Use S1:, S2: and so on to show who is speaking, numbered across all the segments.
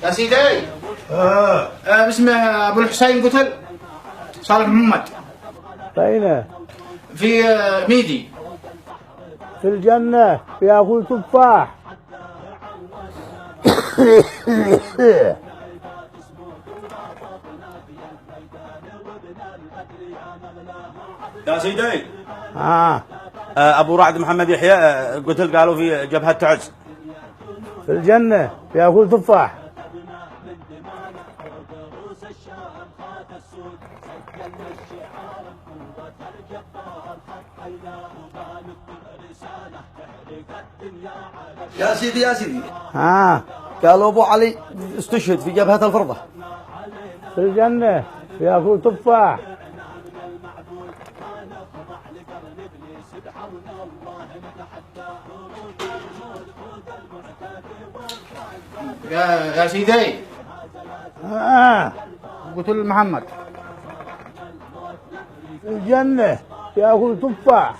S1: يا سيدي. اسمه ابو الحسين قتل صالح محمد.
S2: أين؟
S1: في ميدي.
S2: في الجنة ياكل تفاح.
S3: يا سيدي.
S4: أبو رعد محمد يحيى قتل قالوا في جبهة تعز.
S2: في الجنة ياكل تفاح.
S3: يا سيدي يا سيدي.
S4: قالوا أبو علي استشهد في جبهة الفرضة.
S2: في الجنة ياكل تفاح.
S1: يا سيدي. قتل محمد.
S2: في الجنة ياكل تفاح.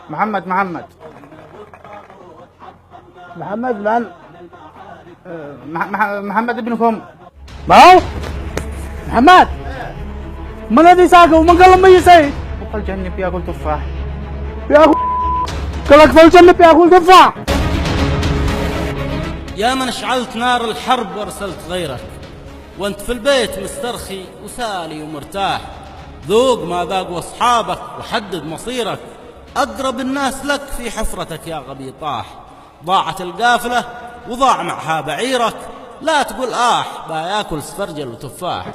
S1: محمد
S2: محمد من؟
S1: محمد ابنكم.
S2: ما هو محمد. من الذي ساقه ومن قال لما يسيد؟
S1: وقال الجنة بياكل تفاح.
S2: بياكل. قالك في الجنة بياكل تفاح.
S5: يا من اشعلت نار الحرب وارسلت غيرك، وانت في البيت مسترخي وسالي ومرتاح. ذوق ما ذاقوا اصحابك وحدد مصيرك، اقرب الناس لك في حفرتك يا غبي طاح. ضاعت القافلة وضاع معها بعيرك، لا تقول باياكل سفرجل وتفاح.